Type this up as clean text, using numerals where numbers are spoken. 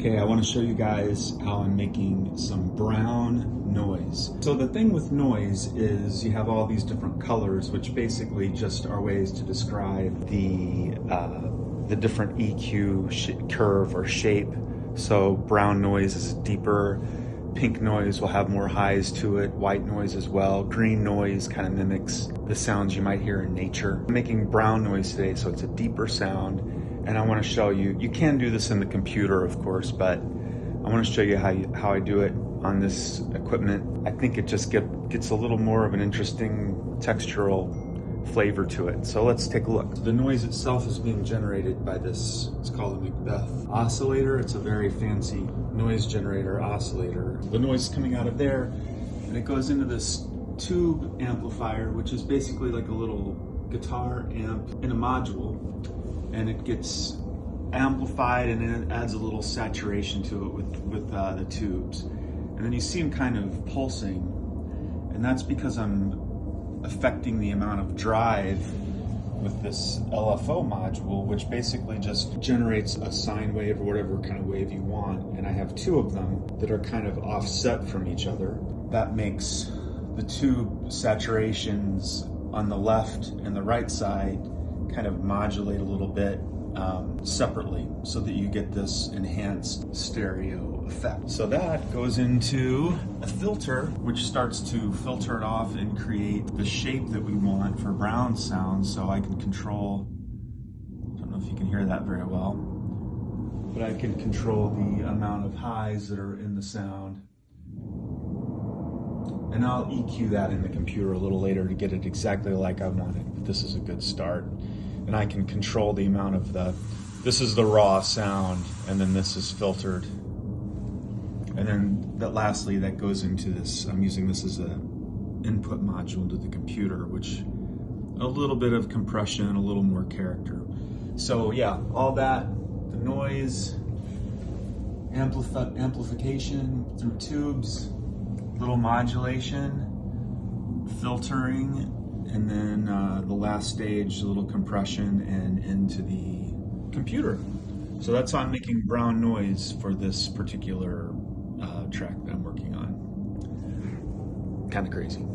Okay, I want to show you guys how I'm making some brown noise. So the thing with noise is you have all these different colors, which basically just are ways to describe the different EQ curve or shape. So brown noise is deeper, pink noise will have more highs to it, white noise as well. Green noise kind of mimics the sounds you might hear in nature. I'm making brown noise today, so it's a deeper sound. And I want to show you, you can do this in the computer, of course, but I want to show you how I do it on this equipment. I think it just gets a little more of an interesting textural flavor to it. So let's take a look. The noise itself is being generated by this, it's called a Macbeth oscillator. It's a very fancy noise generator oscillator. The noise is coming out of there, and it goes into this tube amplifier, which is basically like a little guitar amp in a module. And it gets amplified, and then it adds a little saturation to it with the tubes. And then you see them kind of pulsing, and that's because I'm affecting the amount of drive with this LFO module, which basically just generates a sine wave or whatever kind of wave you want. And I have two of them that are kind of offset from each other. That makes the tube saturations on the left and the right side kind of modulate a little bit separately, so that you get this enhanced stereo effect. So that goes into a filter, which starts to filter it off and create the shape that we want for brown sounds. So I can control, I don't know if you can hear that very well, but I can control the amount of highs that are in the sound. And I'll EQ that in the computer a little later to get it exactly like I want it, but this is a good start. And I can control the amount of this is the raw sound, and then this is filtered. And then lastly, that goes into this, I'm using this as an input module into the computer, which a little bit of compression, a little more character. So yeah, all that, the noise, amplification through tubes, little modulation, filtering, and then the last stage, a little compression and into the computer. So that's how I'm making brown noise for this particular track that I'm working on. Kind of crazy.